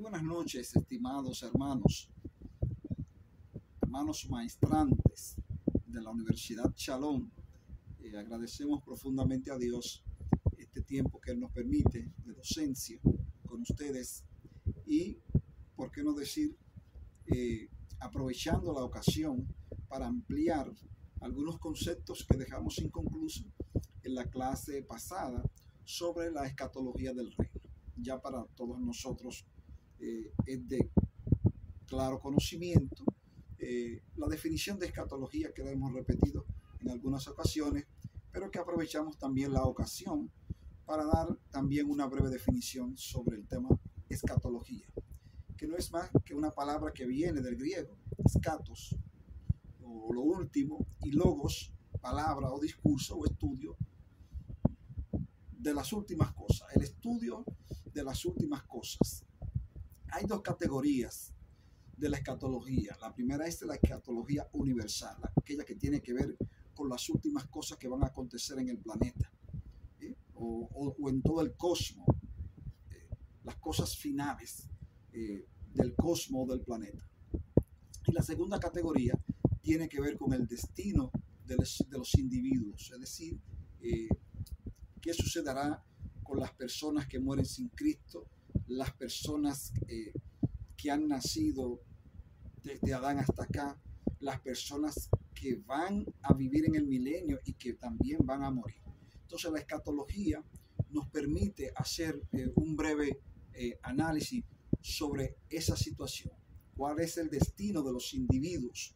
buenas noches, estimados hermanos maestrantes de la Universidad Shalom. Agradecemos profundamente a Dios este tiempo que Él nos permite de docencia con ustedes y, por qué no decir, aprovechando la ocasión para ampliar algunos conceptos que dejamos inconclusos en la clase pasada sobre la escatología del reino. Ya para todos nosotros es de claro conocimiento la definición de escatología que la hemos repetido en algunas ocasiones, pero que aprovechamos también la ocasión para dar también una breve definición sobre el tema escatología, que no es más que una palabra que viene del griego, escatos, o lo último, y logos, palabra o discurso o estudio de las últimas cosas, el estudio de las últimas cosas. Hay dos categorías de la escatología. La primera es la escatología universal, aquella que tiene que ver con las últimas cosas que van a acontecer en el planeta o en todo el cosmos, las cosas finales del cosmos o del planeta. Y la segunda categoría tiene que ver con el destino de los individuos, es decir, qué sucederá con las personas que mueren sin Cristo, las personas que han nacido desde Adán hasta acá, las personas que van a vivir en el milenio y que también van a morir. Entonces la escatología nos permite hacer un breve análisis sobre esa situación. ¿Cuál es el destino de los individuos?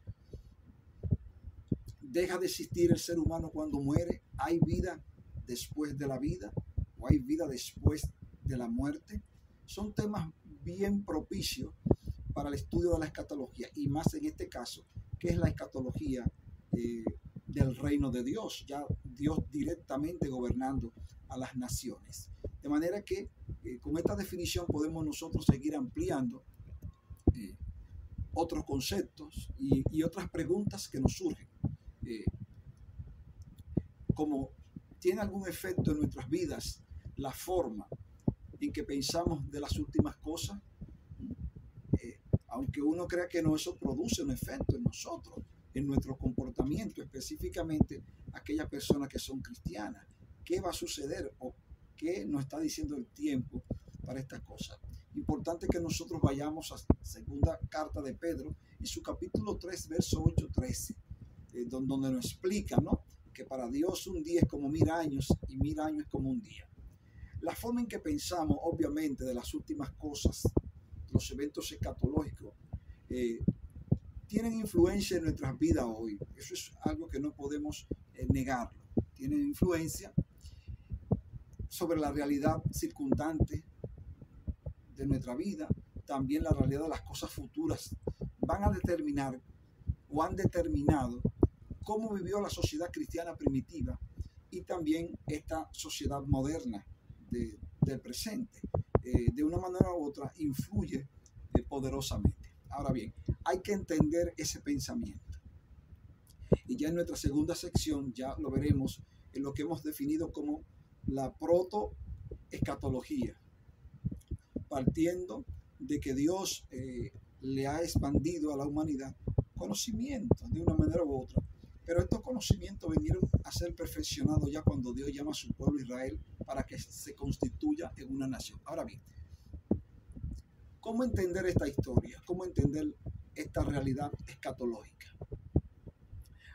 ¿Deja de existir el ser humano cuando muere? ¿Hay vida después de la vida? ¿O hay vida después de la muerte? Son temas bien propicios para el estudio de la escatología, y más en este caso, que es la escatología del reino de Dios, ya Dios directamente gobernando a las naciones. De manera que con esta definición podemos nosotros seguir ampliando otros conceptos y otras preguntas que nos surgen. Como tiene algún efecto en nuestras vidas la forma en que pensamos de las últimas cosas, aunque uno crea que no, eso produce un efecto en nosotros, en nuestro comportamiento, específicamente aquellas personas que son cristianas. ¿Qué va a suceder o qué nos está diciendo el tiempo para estas cosas? Importante que nosotros vayamos a segunda carta de Pedro, en su capítulo 3, verso 8-13, donde nos explica, ¿no?, que para Dios un día es como 1000 años y 1000 años es como un día. La forma en que pensamos, obviamente, de las últimas cosas, los eventos escatológicos, tienen influencia en nuestras vidas hoy. Eso es algo que no podemos negarlo. Tienen influencia sobre la realidad circundante de nuestra vida, también la realidad de las cosas futuras. Van a determinar o han determinado cómo vivió la sociedad cristiana primitiva y también esta sociedad moderna del presente. De una manera u otra influye poderosamente. Ahora bien, hay que entender ese pensamiento. Y ya en nuestra segunda sección ya lo veremos en lo que hemos definido como la protoescatología, partiendo de que Dios le ha expandido a la humanidad conocimientos de una manera u otra, pero estos conocimientos vinieron a ser perfeccionados ya cuando Dios llama a su pueblo Israel para que se constituya en una nación. Ahora bien, ¿cómo entender esta historia? ¿Cómo entender esta realidad escatológica?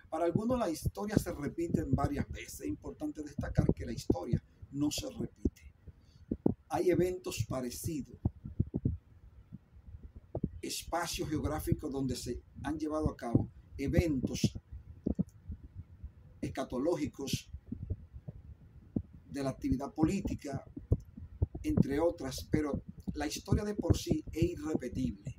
Para algunos la historia se repite varias veces. Es importante destacar que la historia no se repite. Hay eventos parecidos, espacios geográficos donde se han llevado a cabo eventos escatológicos de la actividad política, entre otras, pero la historia de por sí es irrepetible.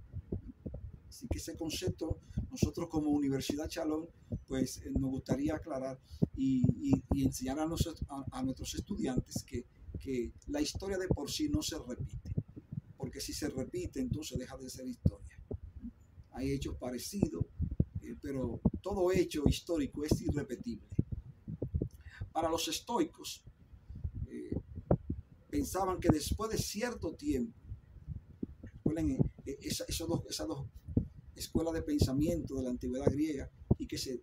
Así que ese concepto nosotros como Universidad Shalom pues nos gustaría aclarar y enseñar a nuestros estudiantes que la historia de por sí no se repite, porque si se repite entonces deja de ser historia. Hay hechos parecidos, pero todo hecho histórico es irrepetible. Para los estoicos, pensaban que después de cierto tiempo, recuerden esas dos escuelas de pensamiento de la antigüedad griega y que se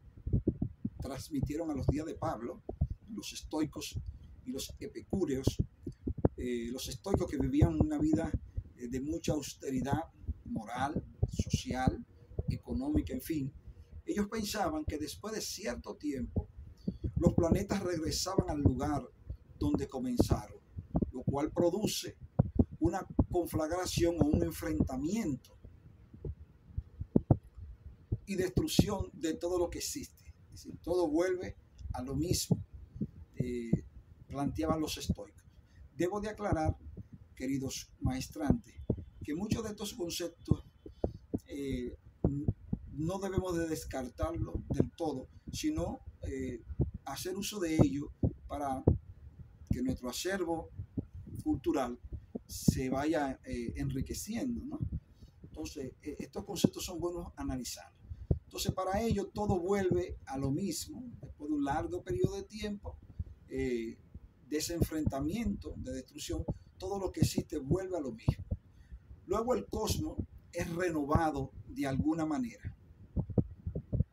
transmitieron a los días de Pablo, los estoicos y los epicúreos. Los estoicos, que vivían una vida de mucha austeridad moral, social, económica, en fin. Ellos pensaban que después de cierto tiempo los planetas regresaban al lugar donde comenzaron, lo cual produce una conflagración o un enfrentamiento y destrucción de todo lo que existe. Es decir, todo vuelve a lo mismo, planteaban los estoicos. Debo de aclarar, queridos maestrantes, que muchos de estos conceptos no debemos de descartarlos del todo, sino hacer uso de ellos para que nuestro acervo cultural se vaya enriqueciendo, ¿no? Entonces, estos conceptos son buenos analizar. Entonces, para ello todo vuelve a lo mismo, después de un largo periodo de tiempo, de ese enfrentamiento, de destrucción, todo lo que existe vuelve a lo mismo. Luego el cosmos es renovado de alguna manera.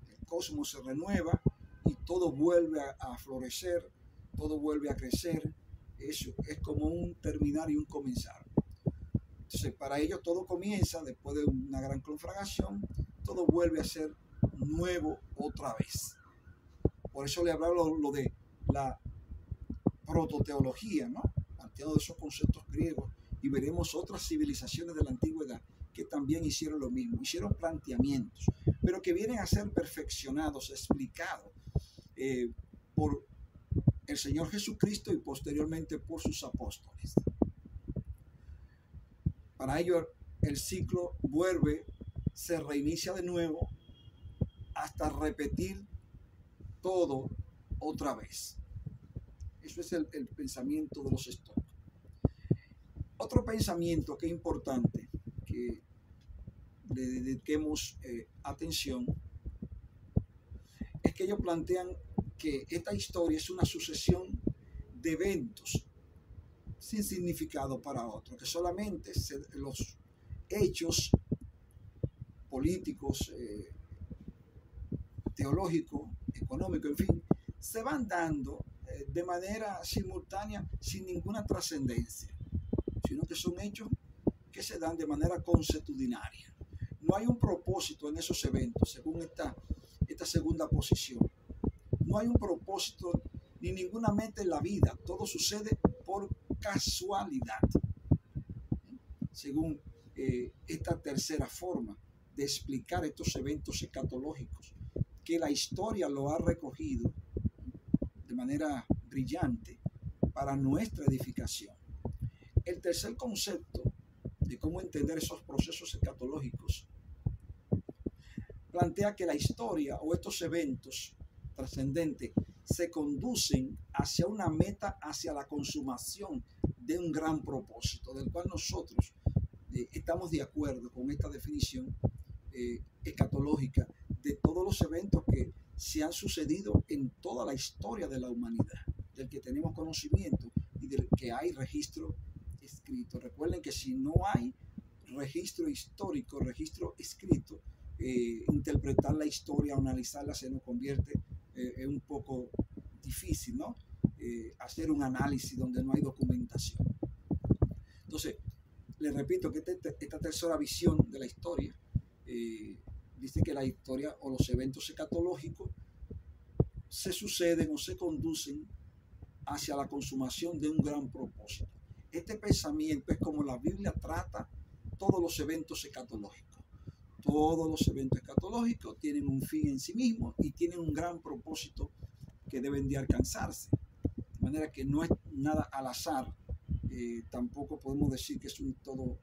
El cosmos se renueva y todo vuelve a florecer, todo vuelve a crecer. Eso es como un terminar y un comenzar. Entonces, para ello todo comienza después de una gran conflagración, todo vuelve a ser nuevo otra vez. Por eso le hablaba lo de la prototeología, ¿no? Partiendo de esos conceptos griegos, y veremos otras civilizaciones de la antigüedad que también hicieron lo mismo, hicieron planteamientos, pero que vienen a ser perfeccionados, explicados por el Señor Jesucristo y posteriormente por sus apóstoles. Para ello el ciclo vuelve, se reinicia de nuevo hasta repetir todo otra vez. Eso es el pensamiento de los estoicos. Otro pensamiento que es importante que le dediquemos atención es que ellos plantean que esta historia es una sucesión de eventos sin significado para otros, que solamente los hechos políticos, teológicos, económicos, en fin, se van dando de manera simultánea sin ninguna trascendencia, sino que son hechos que se dan de manera consuetudinaria. No hay un propósito en esos eventos, según esta segunda posición. No hay un propósito ni ninguna meta en la vida, todo sucede por casualidad, según esta tercera forma de explicar estos eventos escatológicos, que la historia lo ha recogido de manera brillante para nuestra edificación. El tercer concepto de cómo entender esos procesos escatológicos plantea que la historia o estos eventos trascendentes se conducen hacia una meta, hacia la consumación de un gran propósito, del cual nosotros estamos de acuerdo con esta definición escatológica de todos los eventos que se han sucedido en toda la historia de la humanidad, del que tenemos conocimiento y del que hay registro escrito. Recuerden que si no hay registro histórico, registro escrito, interpretar la historia, analizarla, se nos convierte en un poco difícil, ¿no? Hacer un análisis donde no hay documentación. Entonces, les repito que esta tercera visión de la historia dice que la historia o los eventos escatológicos se suceden o se conducen hacia la consumación de un gran propósito. Este pensamiento es como la Biblia trata todos los eventos escatológicos. Todos los eventos escatológicos tienen un fin en sí mismo y tienen un gran propósito que deben de alcanzarse. De manera que no es nada al azar. Tampoco podemos decir que es todo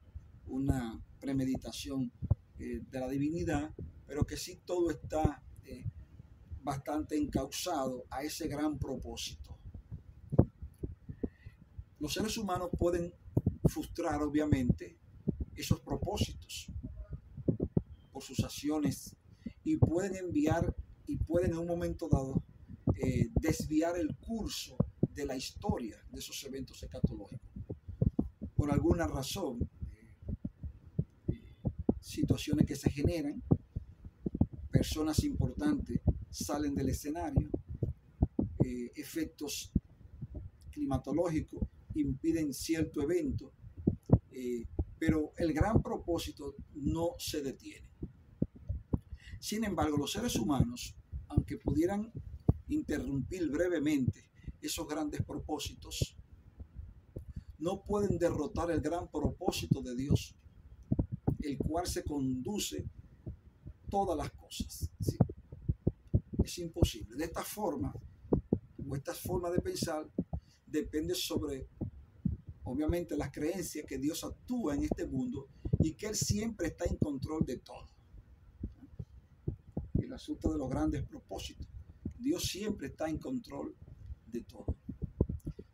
una premeditación de la divinidad, pero que sí todo está bastante encauzado a ese gran propósito. Los seres humanos pueden frustrar, obviamente, esos propósitos por sus acciones y pueden enviar y pueden en un momento dado desviar el curso de la historia de esos eventos escatológicos. Por alguna razón, situaciones que se generan, personas importantes salen del escenario, efectos climatológicos impiden cierto evento, pero el gran propósito no se detiene. Sin embargo, los seres humanos, aunque pudieran interrumpir brevemente esos grandes propósitos, no pueden derrotar el gran propósito de Dios, el cual se conduce todas las cosas. ¿Sí? Es imposible. De esta forma, o esta forma de pensar, depende sobre, obviamente, las creencias que Dios actúa en este mundo y que Él siempre está en control de todo. El asunto de los grandes propósitos. Dios siempre está en control de todo.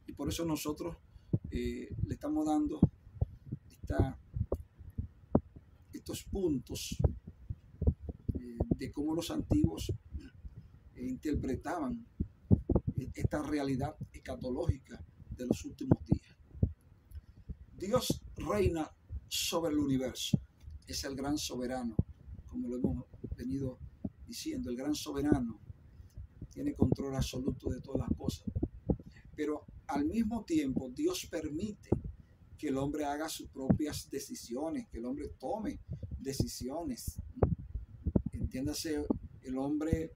Y por eso nosotros le estamos dando estos puntos de cómo los antiguos interpretaban esta realidad escatológica de los últimos días. Dios reina sobre el universo, es el gran soberano, como lo hemos venido diciendo, el gran soberano tiene control absoluto de todas las cosas, pero al mismo tiempo Dios permite que el hombre haga sus propias decisiones, que el hombre tome decisiones. Entiéndase, el hombre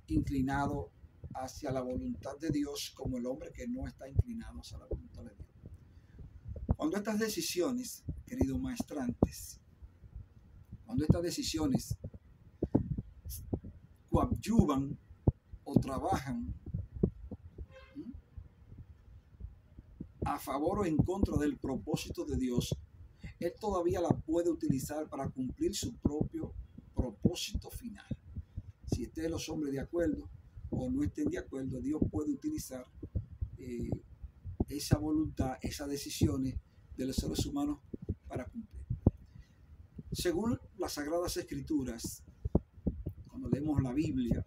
inclinado hacia la voluntad de Dios como el hombre que no está inclinado hacia la voluntad de Dios. Cuando estas decisiones, queridos maestrantes, cuando estas decisiones coadyuvan o trabajan a favor o en contra del propósito de Dios, Él todavía la puede utilizar para cumplir su propio propósito final. Si estén los hombres de acuerdo o no estén de acuerdo, Dios puede utilizar esa voluntad, esas decisiones de los seres humanos para cumplir. Según las Sagradas Escrituras, cuando leemos la Biblia,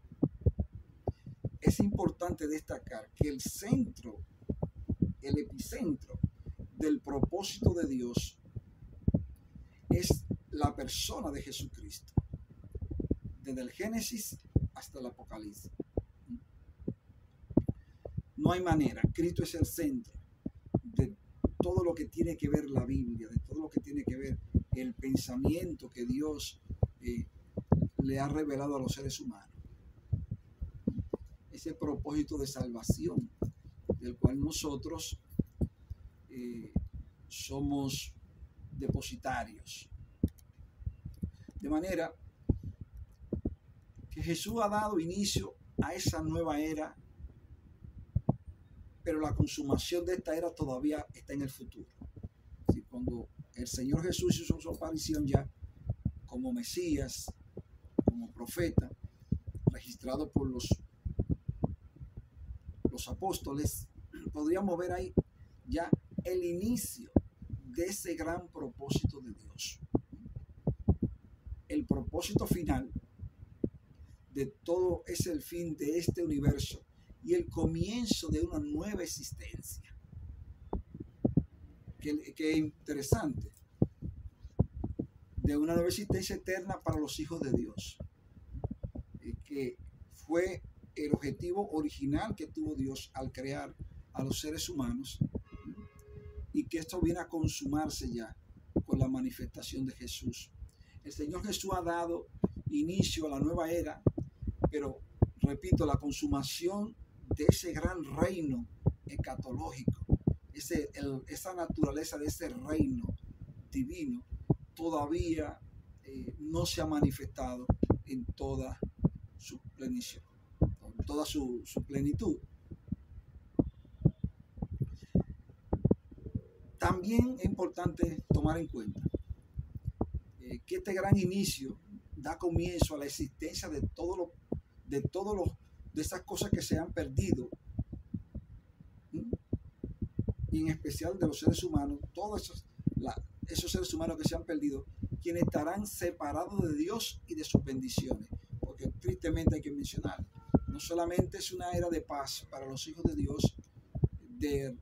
es importante destacar que el centro, el epicentro del propósito de Dios es la persona de Jesucristo, desde el Génesis hasta el Apocalipsis. No hay manera, Cristo es el centro de todo lo que tiene que ver la Biblia, de todo lo que tiene que ver el pensamiento que Dios le ha revelado a los seres humanos. Ese propósito de salvación del cual nosotros somos depositarios. De manera que Jesús ha dado inicio a esa nueva era, pero la consumación de esta era todavía está en el futuro. ¿Sí? Cuando el Señor Jesús hizo su aparición ya como Mesías, como profeta, registrado por los apóstoles, podríamos ver ahí ya el inicio de ese gran propósito de Dios. El propósito final de todo es el fin de este universo y el comienzo de una nueva existencia. Qué interesante. De una nueva existencia eterna para los hijos de Dios. Que fue el objetivo original que tuvo Dios al crear a los seres humanos, y que esto viene a consumarse ya con la manifestación de Jesús. El Señor Jesús ha dado inicio a la nueva era, pero repito, la consumación de ese gran reino escatológico, esa naturaleza de ese reino divino, todavía no se ha manifestado en toda su plenitud, en toda su plenitud. También es importante tomar en cuenta que este gran inicio da comienzo a la existencia de esas cosas que se han perdido, y en especial de los seres humanos, todos esos seres humanos que se han perdido, quienes estarán separados de Dios y de sus bendiciones, porque tristemente hay que mencionar, no solamente es una era de paz para los hijos de Dios, de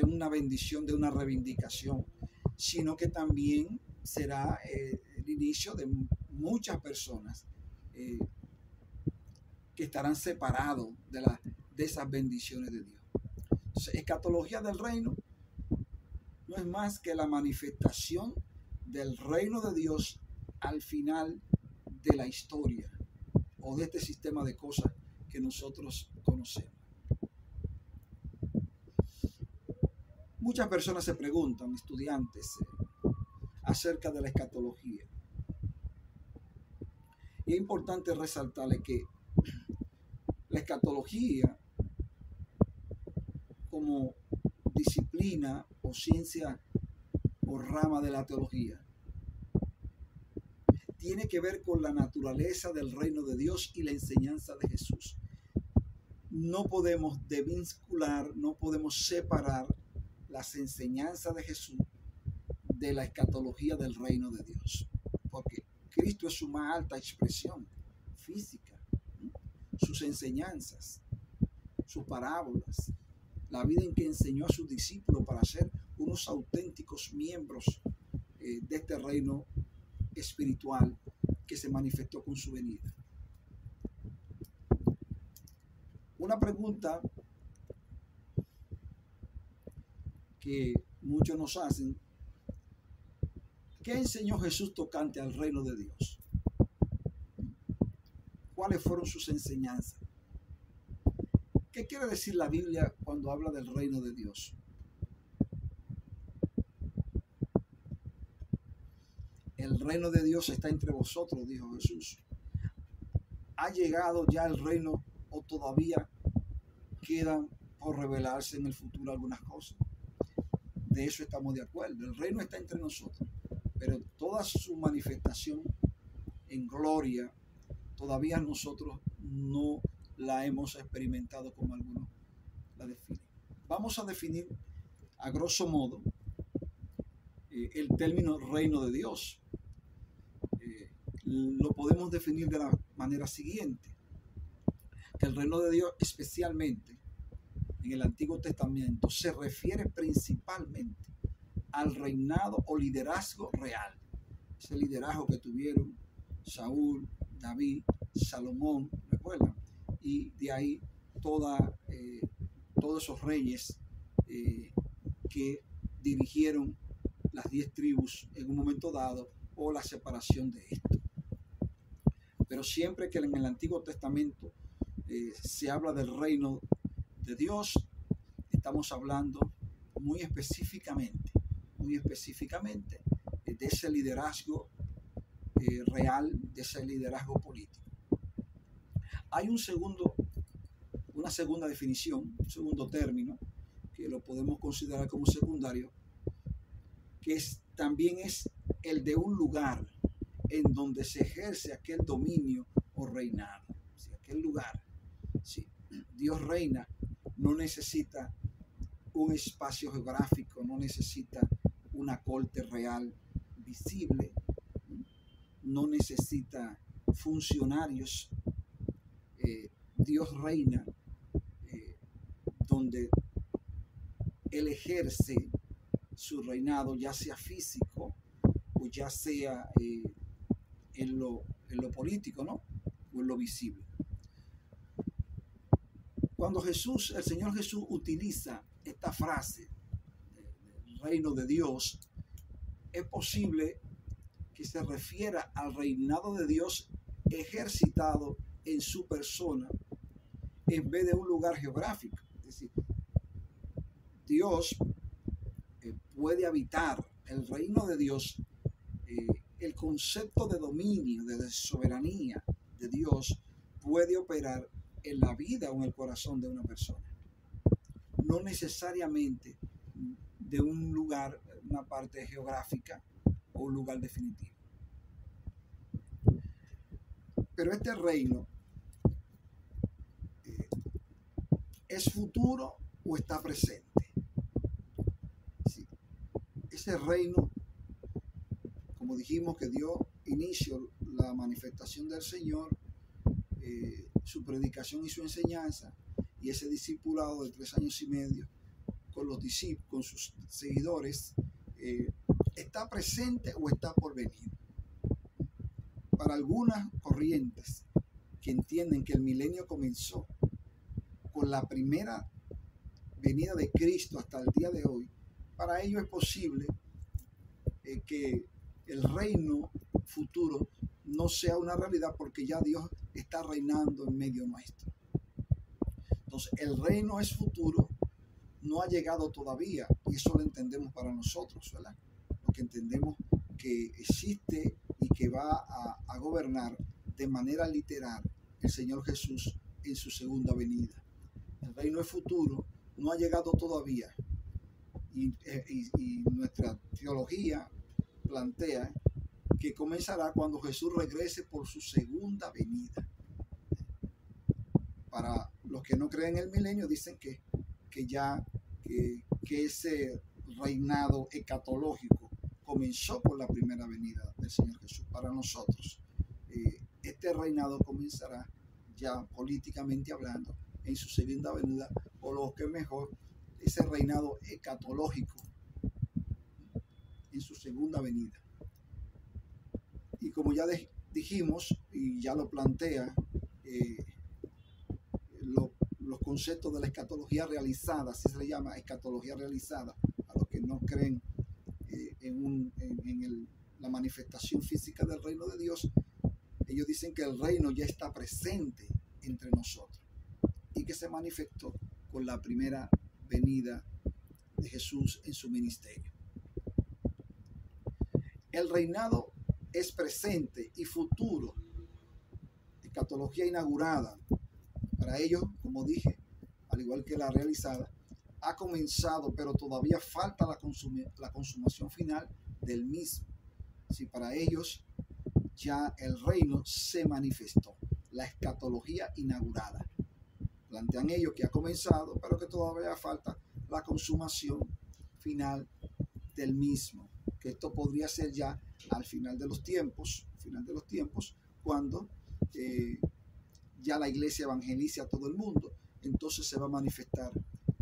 una bendición, de una reivindicación, sino que también será el inicio de muchas personas que estarán separados de esas bendiciones de Dios. Entonces, escatología del reino no es más que la manifestación del reino de Dios al final de la historia o de este sistema de cosas que nosotros conocemos. Muchas personas se preguntan, estudiantes, acerca de la escatología. Y es importante resaltarle que la escatología, como disciplina o ciencia o rama de la teología, tiene que ver con la naturaleza del reino de Dios y la enseñanza de Jesús. No podemos desvincular, no podemos separar las enseñanzas de Jesús de la escatología del reino de Dios, porque Cristo es su más alta expresión física, sus enseñanzas, sus parábolas, la vida en que enseñó a sus discípulos para ser unos auténticos miembros de este reino espiritual que se manifestó con su venida. Una pregunta que muchos nos hacen: ¿qué enseñó Jesús tocante al reino de Dios? ¿Cuáles fueron sus enseñanzas? ¿Qué quiere decir la Biblia cuando habla del reino de Dios? El reino de Dios está entre vosotros, dijo Jesús. ¿Ha llegado ya el reino o todavía quedan por revelarse en el futuro algunas cosas? De eso estamos de acuerdo. El reino está entre nosotros, pero toda su manifestación en gloria todavía nosotros no la hemos experimentado como algunos la definen. Vamos a definir a grosso modo el término reino de Dios. Lo podemos definir de la manera siguiente: que el reino de Dios, especialmente en el Antiguo Testamento, se refiere principalmente al reinado o liderazgo real. Ese liderazgo que tuvieron Saúl, David, Salomón, ¿recuerdan? Y de ahí todos esos reyes que dirigieron las 10 tribus en un momento dado, o la separación de esto. Pero siempre que en el Antiguo Testamento se habla del reino de Dios, estamos hablando muy específicamente de ese liderazgo real, de ese liderazgo político. Hay una segunda definición, un segundo término, que lo podemos considerar como secundario, que también es el de un lugar en donde se ejerce aquel dominio o reinado. ¿Sí? Aquel lugar. ¿Sí? Dios reina, no necesita un espacio geográfico, no necesita una corte real visible, no necesita funcionarios. Dios reina donde Él ejerce su reinado, ya sea físico o ya sea en lo político, ¿no? O en lo visible. Cuando el Señor Jesús utiliza esta frase del reino de Dios, es posible que se refiera al reinado de Dios ejercitado en su persona en vez de un lugar geográfico. Es decir, Dios puede habitar, el reino de Dios, el concepto de dominio, de soberanía de Dios puede operar en la vida o en el corazón de una persona. No necesariamente de un lugar, una parte geográfica o un lugar definitivo. Pero este reino ¿es futuro o está presente? Sí. Ese reino, como dijimos, que dio inicio la manifestación del Señor, su predicación y su enseñanza, y ese discipulado de 3 años y medio con los discípulos, con sus seguidores, ¿Está presente o está por venir? Para algunas corrientes que entienden que el milenio comenzó con la primera venida de Cristo hasta el día de hoy, para ellos es posible que el reino futuro no sea una realidad porque ya Dios está reinando en medio nuestro. Entonces, el reino es futuro, no ha llegado todavía, y eso lo entendemos para nosotros, ¿verdad? Porque entendemos que existe y que va a gobernar de manera literal el Señor Jesús en su segunda venida. El reino es futuro, no ha llegado todavía, y nuestra teología plantea que comenzará cuando Jesús regrese por su segunda venida. Para los que no creen en el milenio, dicen que ese reinado escatológico comenzó por la primera venida del Señor Jesús. Para nosotros, este reinado comenzará ya políticamente hablando en su segunda venida, o lo que es mejor, ese reinado escatológico en su segunda venida. Y como ya dijimos, y ya lo plantea los conceptos de la escatología realizada, así se le llama escatología realizada, a los que no creen la manifestación física del reino de Dios. Ellos dicen que el reino ya está presente entre nosotros y que se manifestó con la primera venida de Jesús en su ministerio. El reinado es presente y futuro, escatología inaugurada. Para ellos, como dije, al igual que la realizada, ha comenzado, pero todavía falta la consumación final del mismo. Si para ellos ya el reino se manifestó, la escatología inaugurada. Plantean ellos que ha comenzado, pero que todavía falta la consumación final del mismo. Que esto podría ser ya al final de los tiempos, cuando ya la iglesia evangelice a todo el mundo, entonces se va a manifestar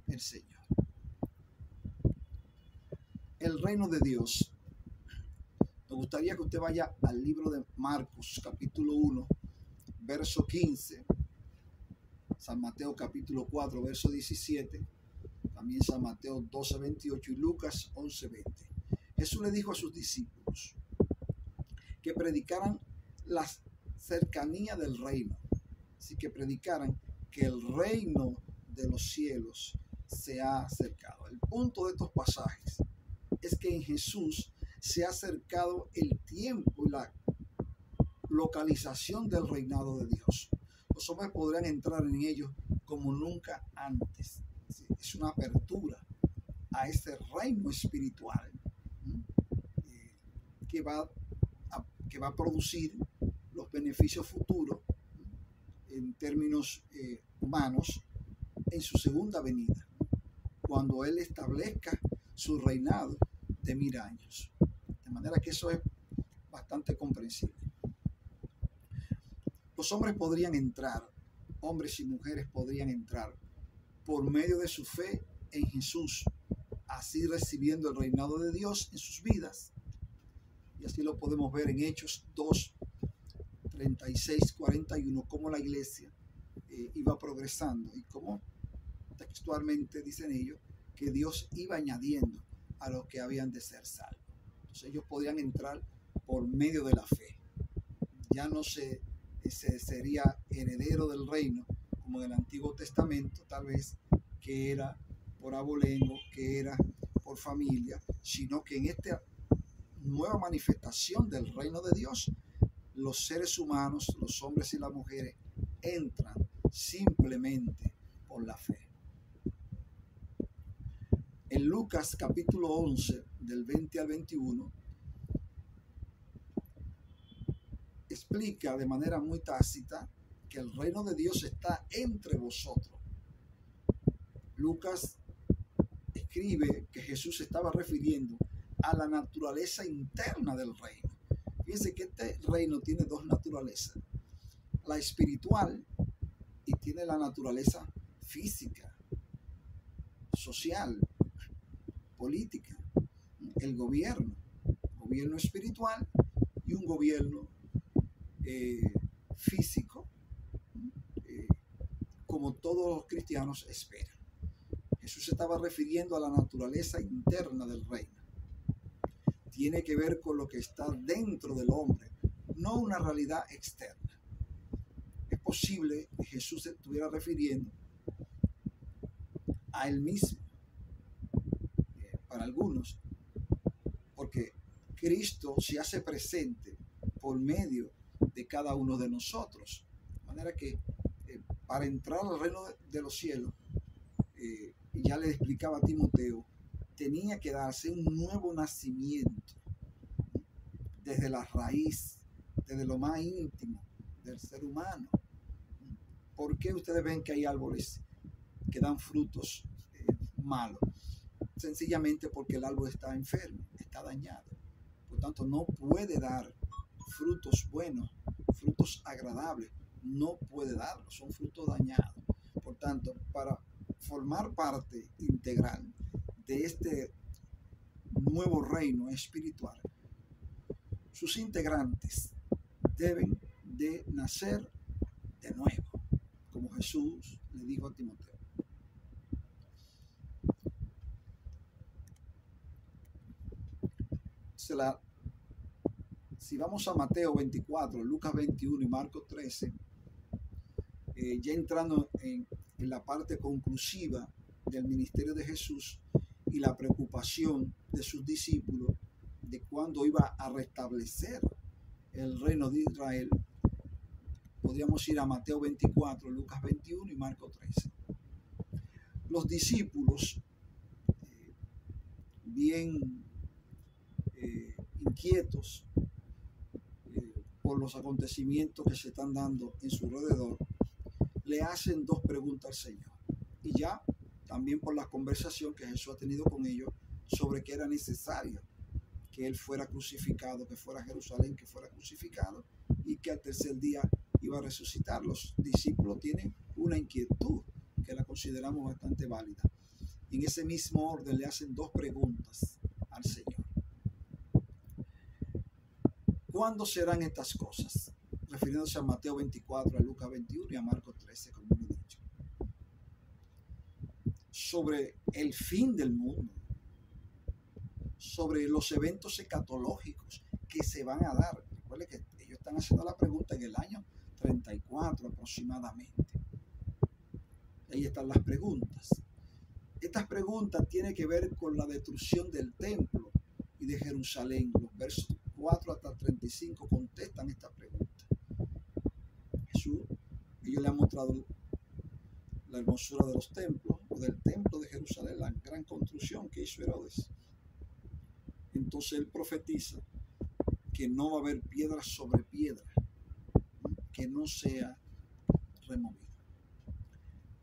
el Señor. El reino de Dios. Me gustaría que usted vaya al libro de Marcos, capítulo 1, verso 15, San Mateo capítulo 4, verso 17, también San Mateo 12, 28 y Lucas 11, 20. Jesús le dijo a sus discípulos que predicaran la cercanía del reino, así que predicaran que el reino de los cielos se ha acercado. El punto de estos pasajes es que en Jesús se ha acercado el tiempo y la localización del reinado de Dios. Los hombres podrán entrar en ellos como nunca antes. Es una apertura a ese reino espiritual que va a producir los beneficios futuros en términos humanos en su segunda venida, cuando Él establezca su reinado de 1000 años. De manera que eso es bastante comprensible. Los hombres podrían entrar, hombres y mujeres podrían entrar por medio de su fe en Jesús, así recibiendo el reinado de Dios en sus vidas. Y así lo podemos ver en Hechos 2, 36, 41, cómo la iglesia iba progresando y cómo textualmente dicen ellos que Dios iba añadiendo a los que habían de ser salvos. Entonces ellos podían entrar por medio de la fe. Ya no se sería heredero del reino como en el Antiguo Testamento, tal vez, que era por abolengo, que era por familia, sino que en esta nueva manifestación del reino de Dios, los seres humanos, los hombres y las mujeres, entran simplemente por la fe. En Lucas capítulo 11, del 20 al 21, explica de manera muy tácita que el reino de Dios está entre vosotros. Lucas escribe que Jesús se estaba refiriendo a la naturaleza interna del reino. Fíjense que este reino tiene dos naturalezas, la espiritual y tiene la naturaleza física, social, política, el gobierno. gobierno espiritual y un gobierno físico, como todos los cristianos esperan. Jesús se estaba refiriendo a la naturaleza interna del reino. Tiene que ver con lo que está dentro del hombre, no una realidad externa. Es posible que Jesús se estuviera refiriendo a él mismo, para algunos, porque Cristo se hace presente por medio de cada uno de nosotros. De manera que para entrar al reino de los cielos, ya le explicaba a Timoteo, tenía que darse un nuevo nacimiento desde la raíz, desde lo más íntimo del ser humano. ¿Por qué ustedes ven que hay árboles que dan frutos malos? Sencillamente porque el árbol está enfermo, está dañado. Por tanto, no puede dar frutos buenos, frutos agradables. No puede darlos, son frutos dañados. Por tanto, para formar parte integral de este nuevo reino espiritual, sus integrantes deben de nacer de nuevo, como Jesús le dijo a Timoteo. Si vamos a Mateo 24, Lucas 21 y Marcos 13, ya entrando en la parte conclusiva del ministerio de Jesús y la preocupación de sus discípulos de cuándo iba a restablecer el reino de Israel, podríamos ir a Mateo 24, Lucas 21 y Marcos 13. Los discípulos, bien inquietos por los acontecimientos que se están dando en su alrededor, le hacen dos preguntas al Señor. Y ya también por la conversación que Jesús ha tenido con ellos sobre que era necesario que Él fuera crucificado, que fuera a Jerusalén, que fuera crucificado y que al tercer día iba a resucitar. Los discípulos tienen una inquietud que la consideramos bastante válida. En ese mismo orden le hacen dos preguntas al Señor. ¿Cuándo serán estas cosas? Refiriéndose a Mateo 24, a Lucas 21 y a Marcos 13, como lo he dicho. Sobre el fin del mundo, sobre los eventos escatológicos que se van a dar. Recuerden que ellos están haciendo la pregunta en el año 34 aproximadamente. Ahí están las preguntas. Estas preguntas tienen que ver con la destrucción del templo y de Jerusalén. Los versos 4 hasta 35 contestan esta pregunta. Jesús, ellos le han mostrado la hermosura de los templos, o del templo de Jerusalén, la gran construcción que hizo Herodes. Entonces él profetiza que no va a haber piedra sobre piedra que no sea removida.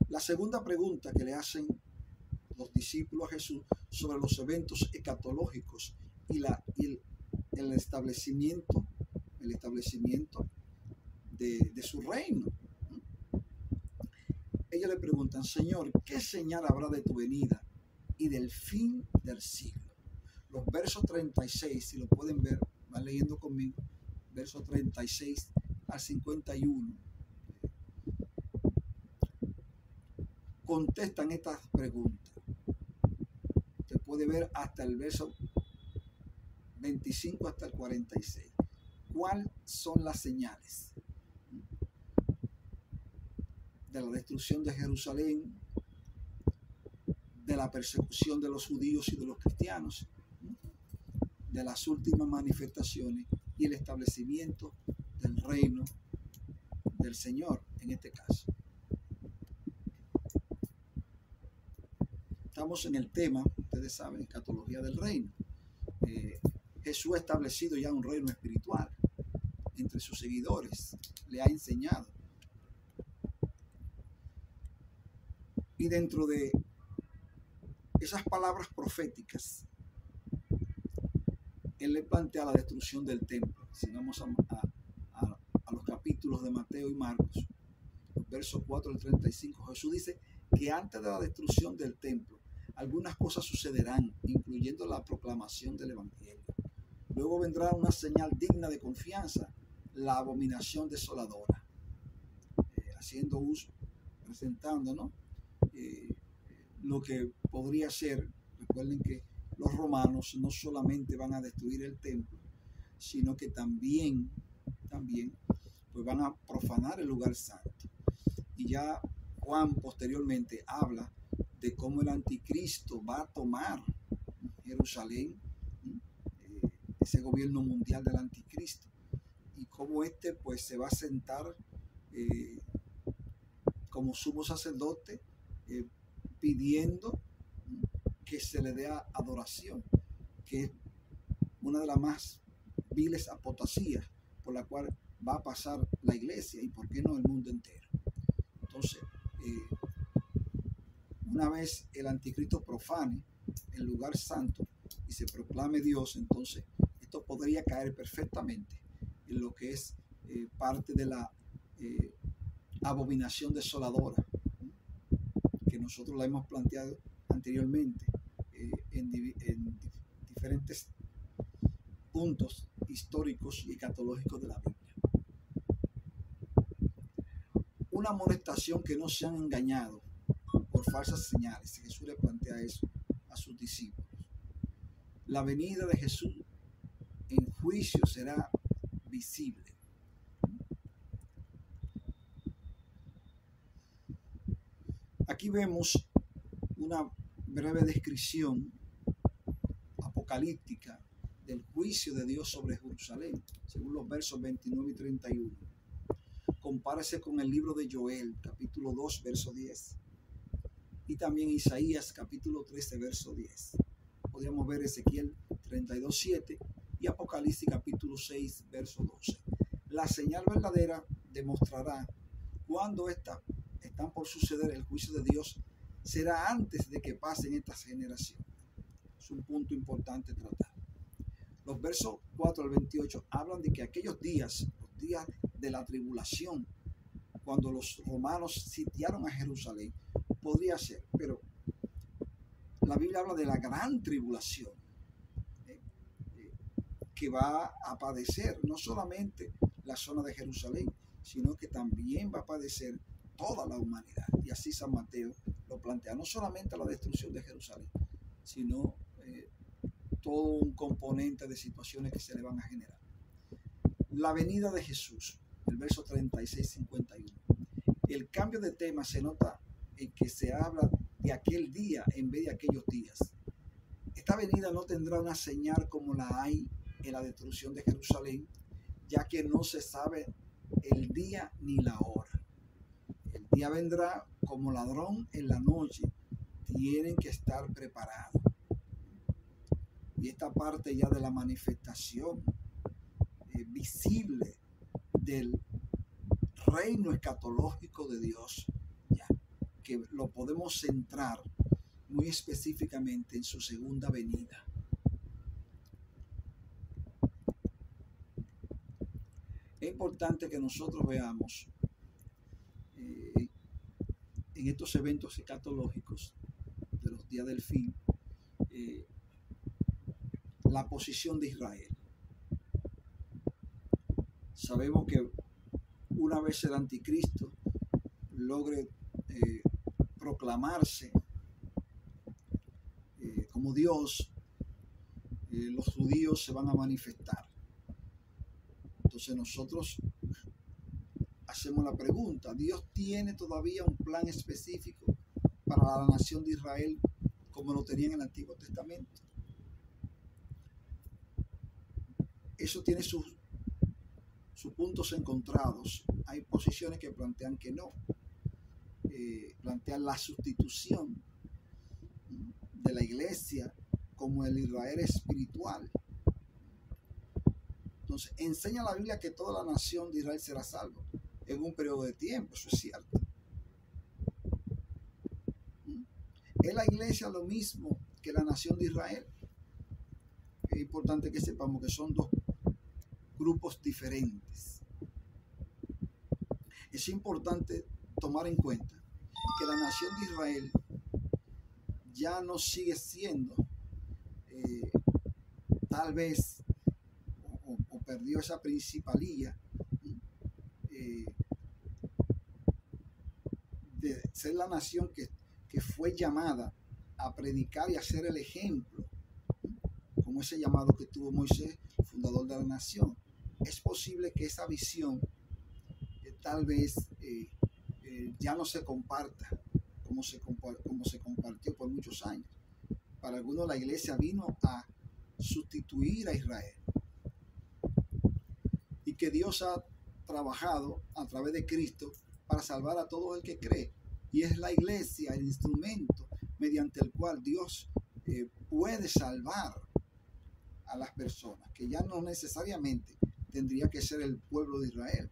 La segunda pregunta que le hacen los discípulos a Jesús sobre los eventos escatológicos y el establecimiento de su reino. Ellos le preguntan, Señor, ¿qué señal habrá de tu venida y del fin del siglo? Los versos 36, si lo pueden ver, van leyendo conmigo, versos 36 al 51, contestan estas preguntas. Se puede ver hasta el verso 25 hasta el 46. ¿Cuáles son las señales de la destrucción de Jerusalén, de la persecución de los judíos y de los cristianos, de las últimas manifestaciones y el establecimiento del reino del Señor en este caso? Estamos en el tema, ustedes saben, escatología del reino. Jesús ha establecido ya un reino espiritual entre sus seguidores, le ha enseñado. Y dentro de esas palabras proféticas, Él le plantea la destrucción del templo. Si vamos a los capítulos de Mateo y Marcos, los versos 4 al 35, Jesús dice que antes de la destrucción del templo, algunas cosas sucederán, incluyendo la proclamación del Evangelio. Luego vendrá una señal digna de confianza, la abominación desoladora, haciendo uso, presentando, ¿no? Lo que podría ser. Recuerden que los romanos no solamente van a destruir el templo, sino que también pues van a profanar el lugar santo. Y ya Juan posteriormente habla de cómo el anticristo va a tomar Jerusalén, ese gobierno mundial del anticristo, y cómo pues se va a sentar como sumo sacerdote, pidiendo que se le dé adoración, que es una de las más viles apostasías por la cual va a pasar la iglesia y por qué no el mundo entero. Entonces, una vez el anticristo profane el lugar santo y se proclame Dios, entonces esto podría caer perfectamente en lo que es parte de la abominación desoladora, que nosotros la hemos planteado anteriormente en diferentes puntos históricos y escatológicos de la Biblia. Una amonestación: que no sean engañados por falsas señales. Jesús le plantea eso a sus discípulos. La venida de Jesús en juicio será visible. Aquí vemos una breve descripción apocalíptica del juicio de Dios sobre Jerusalén, según los versos 29 y 31. Compárese con el libro de Joel, capítulo 2, verso 10. Y también Isaías, capítulo 13, verso 10. Podríamos ver Ezequiel 32, 7 y Apocalipsis, capítulo 6, verso 12. La señal verdadera demostrará cuándo están por suceder el juicio de Dios. Será antes de que pasen estas generaciones. Es un punto importante tratar. Los versos 4 al 28 hablan de que aquellos días, los días de la tribulación, cuando los romanos sitiaron a Jerusalén, podría ser, pero la Biblia habla de la gran tribulación que va a padecer no solamente la zona de Jerusalén, sino que también va a padecer toda la humanidad. Y así San Mateo lo plantea, no solamente la destrucción de Jerusalén, sino todo un componente de situaciones que se le van a generar. La venida de Jesús, el verso 36-51. El cambio de tema se nota en que se habla de aquel día en vez de aquellos días. Esta venida no tendrá una señal como la hay en la destrucción de Jerusalén, ya que no se sabe el día ni la hora. El día vendrá como ladrón en la noche. Tienen que estar preparados. Y esta parte ya de la manifestación visible del reino escatológico de Dios, ya, que lo podemos centrar muy específicamente en su segunda venida. Es importante que nosotros veamos en estos eventos escatológicos de los días del fin la posición de Israel. Sabemos que una vez el anticristo logre proclamarse como Dios, los judíos se van a manifestar. Entonces nosotros hacemos la pregunta: ¿Dios tiene todavía un plan específico para la nación de Israel como lo tenía en el Antiguo Testamento? Eso tiene sus puntos encontrados. Hay posiciones que plantean que no, plantean la sustitución de la iglesia como el Israel espiritual. Entonces, enseña la Biblia que toda la nación de Israel será salva en un periodo de tiempo. Eso es cierto. ¿Es la iglesia lo mismo que la nación de Israel? Es importante que sepamos que son dos grupos diferentes. Es importante tomar en cuenta que la nación de Israel ya no sigue siendo tal vez perdió esa principalía de ser la nación que fue llamada a predicar y a ser el ejemplo, como ese llamado que tuvo Moisés, fundador de la nación. Es posible que esa visión tal vez ya no se comparta como se compartió por muchos años. Para algunos la iglesia vino a sustituir a Israel, y que Dios ha trabajado a través de Cristo para salvar a todo el que cree, y es la iglesia el instrumento mediante el cual Dios puede salvar a las personas, que ya no necesariamente tendría que ser el pueblo de Israel.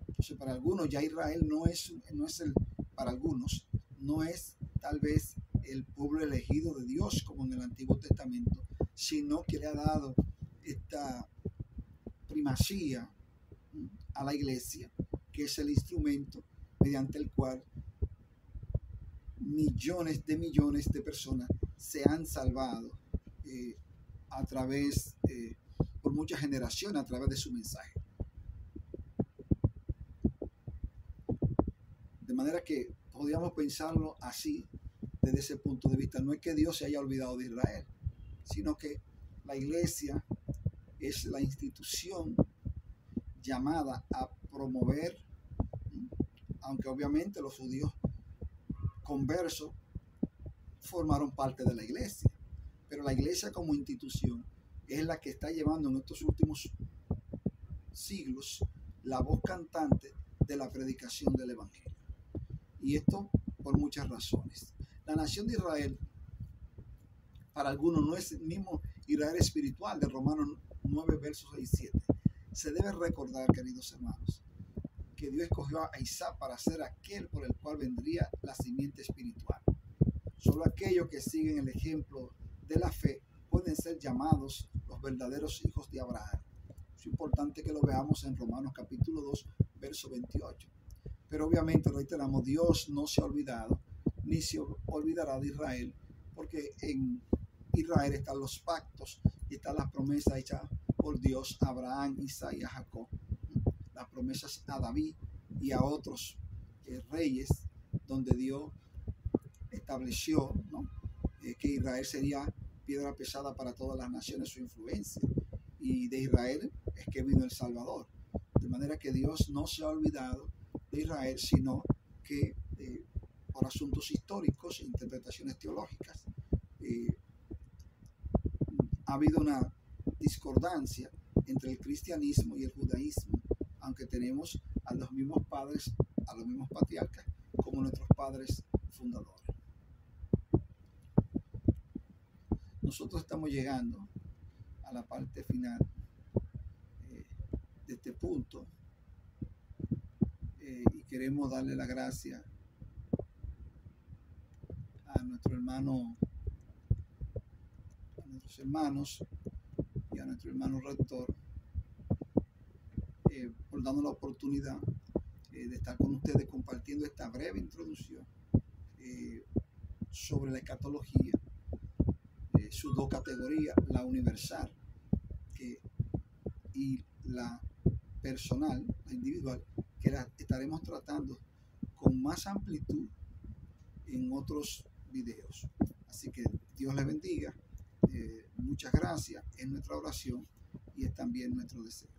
Entonces, para algunos ya Israel para algunos no es tal vez el pueblo elegido de Dios como en el Antiguo Testamento, sino que le ha dado esta primacía a la iglesia, que es el instrumento mediante el cual millones de personas se han salvado a través, por muchas generaciones, a través de su mensaje. De manera que podríamos pensarlo así, desde ese punto de vista. No es que Dios se haya olvidado de Israel, sino que la iglesia es la institución llamada a promover, aunque obviamente los judíos conversos formaron parte de la iglesia, pero la iglesia como institución es la que está llevando en estos últimos siglos la voz cantante de la predicación del evangelio. Y esto por muchas razones. La nación de Israel, para algunos, no es el mismo Israel espiritual de Romanos 9, versos 6 y 7. Se debe recordar, queridos hermanos, que Dios escogió a Isaac para ser aquel por el cual vendría la simiente espiritual. Solo aquellos que siguen el ejemplo de la fe pueden ser llamados los verdaderos hijos de Abraham. Es importante que lo veamos en Romanos capítulo 2, verso 28. Pero obviamente, reiteramos, Dios no se ha olvidado, ni se olvidará de Israel, porque en Israel están los pactos y están las promesas hechas por Dios a Abraham, Isaac y a Jacob. Las promesas a David y a otros reyes, donde Dios estableció, ¿no?, que Israel sería piedra pesada para todas las naciones, su influencia. Y de Israel es que vino el Salvador. De manera que Dios no se ha olvidado de Israel, sino que por asuntos históricos e interpretaciones teológicas ha habido una discordancia entre el cristianismo y el judaísmo, aunque tenemos a los mismos padres, a los mismos patriarcas como nuestros padres fundadores. Nosotros estamos llegando a la parte final de este punto y queremos darle la gracia a nuestro hermano, a nuestros hermanos y a nuestro hermano rector por darnos la oportunidad de estar con ustedes compartiendo esta breve introducción sobre la escatología, sus dos categorías, la universal y la personal, la individual, que la estaremos tratando con más amplitud en otros videos. Así que Dios les bendiga, muchas gracias, es nuestra oración y es también nuestro deseo.